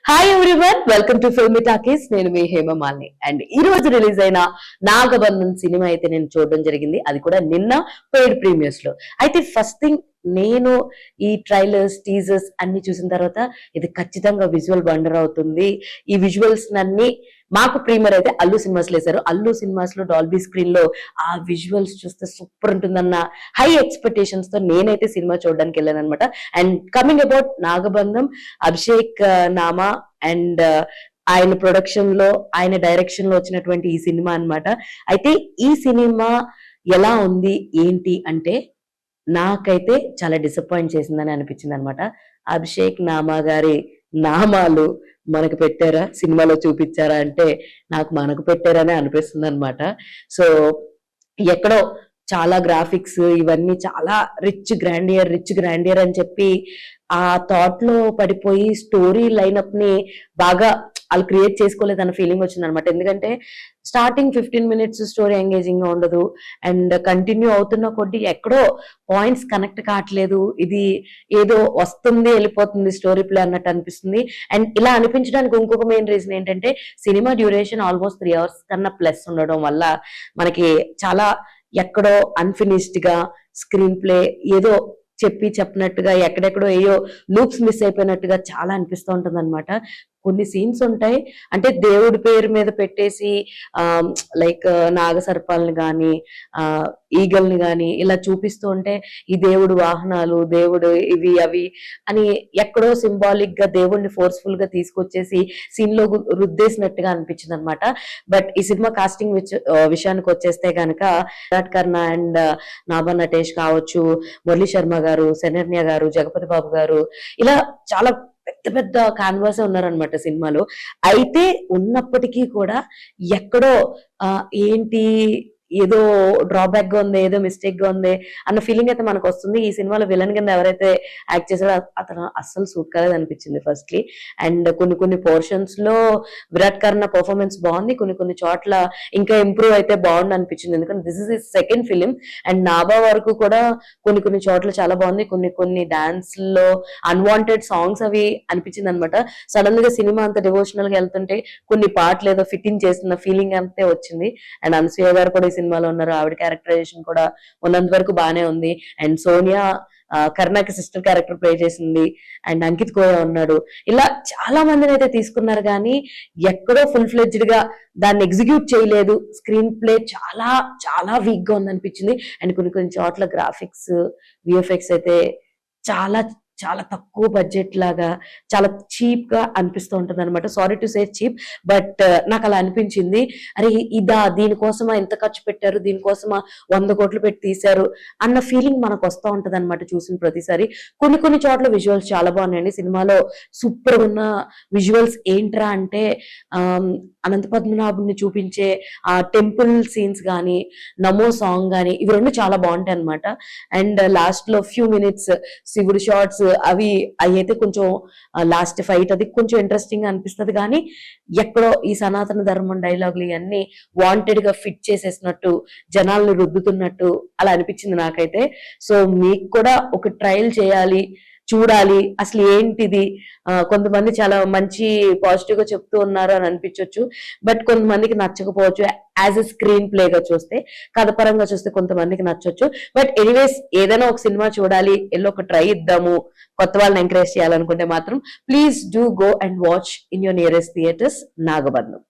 Hi everyone, welcome to filmy talkies. నేను మీ Hema Malini. And ఈ రోజు రిలీజ్ అయిన నాగబంధన్ సినిమా అయితే నేను చూడడం జరిగింది. అది కూడా నిన్న పెయిడ్ ప్రీమియర్స్ లో. అయితే ఫస్ట్ థింగ్, నేను ఈ ట్రైలర్స్ టీజర్స్ అన్ని చూసిన తర్వాత ఇది ఖచ్చితంగా విజువల్ వండర్ అవుతుంది. ఈ విజువల్స్ అన్ని మాకు ప్రీమియర్ అయితే అల్లు సినిమాస్ లో వేశారు. అల్లు సినిమాస్ లో డాల్బీ స్క్రీన్ లో ఆ విజువల్స్ చూస్తే సూపర్ ఉంటుందన్న హై ఎక్స్పెక్టేషన్స్ తో నేనైతే సినిమా చూడడానికి వెళ్ళాను అనమాట. And coming about Nagabandham, Abhishek Nama and ఆయన ప్రొడక్షన్ లో, ఆయన డైరెక్షన్ లో వచ్చినటువంటి ఈ సినిమా అన్నమాట. అయితే ఈ సినిమా ఎలా ఉంది ఏంటి అంటే, నాకైతే చాలా డిసప్పాయింట్ చేసిందని అనిపించింది అనమాట. అభిషేక్ నామా గారి నామాలు మనకు పెట్టారా, సినిమాలో చూపించారా అంటే నాకు మనకు పెట్టారనే అనిపిస్తుంది అనమాట. సో ఎక్కడో చాలా గ్రాఫిక్స్ ఇవన్నీ చాలా రిచ్ గ్రాండియర్ అని చెప్పి ఆ థాట్ లో పడిపోయి స్టోరీ లైనప్ ని బాగా వాళ్ళు క్రియేట్ చేసుకోలేదన్న ఫీలింగ్ వచ్చింది అనమాట. ఎందుకంటే స్టార్టింగ్ 15 minutes స్టోరీ ఎంగేజింగ్ గా ఉండదు, అండ్ కంటిన్యూ అవుతున్న కొద్దీ ఎక్కడో పాయింట్స్ కనెక్ట్ కావట్లేదు. ఇది ఏదో వస్తుంది వెళ్ళిపోతుంది స్టోరీ ప్లే అన్నట్టు అనిపిస్తుంది. అండ్ ఇలా అనిపించడానికి ఇంకొక మెయిన్ రీజన్ ఏంటంటే, సినిమా డ్యూరేషన్ ఆల్మోస్ట్ 3 hours కన్నా ప్లస్ ఉండడం వల్ల మనకి చాలా ఎక్కడో అన్ఫినిష్డ్ గా స్క్రీన్ ప్లే ఏదో చెప్పినట్టుగా ఎక్కడెక్కడో ఏయో లూప్స్ మిస్ అయిపోయినట్టుగా చాలా అనిపిస్తూ ఉంటుంది అనమాట. కొన్ని సీన్స్ ఉంటాయి, అంటే దేవుడి పేరు మీద పెట్టేసి లైక్ నాగసర్పాలని కానీ ఈగల్ని కానీ ఇలా చూపిస్తూ ఉంటే ఈ దేవుడు వాహనాలు, దేవుడు ఇవి అవి అని ఎక్కడో సింబాలిక్ గా దేవుడిని ఫోర్స్ఫుల్ గా తీసుకొచ్చేసి సీన్ లో రుద్దేసినట్టుగా అనిపించింది అనమాట. బట్ ఈ సినిమా కాస్టింగ్ విషయానికి వచ్చేస్తే కనుక విరాట్ కర్ణ అండ్ నాభా నటేష్ కావచ్చు, మురళీ శర్మ గారు, శరణ్య గారు, జగపతి బాబు గారు, ఇలా చాలా పెద్ద పెద్ద కాన్వాస్ ఉన్నారనమాట సినిమాలో. అయితే ఉన్నప్పటికీ కూడా ఎక్కడో ఏంటి ఏదో డ్రాబ్యాక్ గా ఉంది, ఏదో మిస్టేక్ గా ఉంది అన్న ఫీలింగ్ అయితే మనకు వస్తుంది. ఈ సినిమాలో విలన్ కింద ఎవరైతే యాక్ట్ చేశారో అతను అస్సలు సూట్ కాలేదు అనిపించింది ఫస్ట్లీ. అండ్ కొన్ని పోర్షన్స్ లో విరాట్ కర్ణ పర్ఫార్మెన్స్ బాగుంది, కొన్ని చోట్ల ఇంకా ఇంప్రూవ్ అయితే బాగుంది అనిపించింది. ఎందుకంటే this is his second film. And Nabha వరకు కూడా కొన్ని చోట్ల చాలా బాగుంది. కొన్ని డాన్స్ లో అన్వాంటెడ్ సాంగ్స్ అవి అనిపించింది అనమాట. సడన్ గా సినిమా అంత డివోషనల్ గా వెళ్తుంటే కొన్ని పాటలు ఏదో ఫిట్టింగ్ చేస్తున్న ఫీలింగ్ అంతే వచ్చింది. అండ్ అనసూయ గారు కూడా సినిమాలో ఉన్నారు, ఆవిడ క్యారెక్టరైజేషన్ కూడా ఉన్నంత వరకు బానే ఉంది. అండ్ సోనియా కర్ణాకి సిస్టర్ క్యారెక్టర్ ప్లే చేసింది, అండ్ అంకిత్ కోయ ఉన్నాడు. ఇలా చాలా మందిని అయితే తీసుకున్నారు, కానీ ఎక్కడో ఫుల్ ఫ్లెడ్జ్డ్ గా దాన్ని ఎగ్జిక్యూట్ చేయలేదు. స్క్రీన్ ప్లే చాలా చాలా వీక్ గా ఉందనిపించింది. అండ్ కొన్ని చోట్ల గ్రాఫిక్స్, విఎఫ్ఎక్స్ అయితే చాలా చాలా తక్కువ బడ్జెట్ లాగా చాలా చీప్ గా అనిపిస్తూ ఉంటుంది అనమాట. Sorry to say cheap, but నాకు అలా అనిపించింది. అరే దీనికోసమా ఎంత ఖర్చు పెట్టారు, దీనికోసమా 100 కోట్లు పెట్టి తీశారు అన్న ఫీలింగ్ మనకు వస్తూ ఉంటది అనమాట చూసిన ప్రతిసారి. కొన్ని చోట్ల విజువల్స్ చాలా బాగున్నాయండి. సినిమాలో సూపర్ ఉన్న విజువల్స్ ఏంట్రా అంటే, అనంత పద్మనాభుని చూపించే ఆ టెంపుల్ సీన్స్ కానీ, నమో సాంగ్ కానీ, ఇవి రెండు చాలా బాగుంటాయి అనమాట. అండ్ లాస్ట్ లో ఫ్యూ మినిట్స్ శివుడు షార్ట్స్ అవి అయితే కొంచెం లాస్ట్ ఫైట్ అది కొంచెం ఇంట్రెస్టింగ్ గా అనిపిస్తుంది. కానీ ఎక్కడో ఈ సనాతన ధర్మం డైలాగులు ఇవన్నీ వాంటెడ్ గా ఫిట్ చేసేసినట్టు, జనాలను రుద్దుతున్నట్టు అలా అనిపించింది నాకైతే. సో మీకు కూడా ఒక ట్రయల్ చేయాలి, చూడాలి అసలు ఏంటిది. కొంతమంది చాలా మంచి పాజిటివ్ గా చెప్తూ ఉన్నారు అని అనిపించవచ్చు, బట్ కొంతమందికి నచ్చకపోవచ్చు. యాజ్ ఎ స్క్రీన్ ప్లే గా చూస్తే, కథపరంగా చూస్తే కొంతమందికి నచ్చొచ్చు. బట్ ఎనీవేస్, ఏదైనా ఒక సినిమా చూడాలి, ఎల్లో ఒక ట్రై ఇద్దాము, కొత్త వాళ్ళని ఎంకరేజ్ చేయాలనుకుంటే మాత్రం please do go and watch in your nearest theatres నాగబంధం.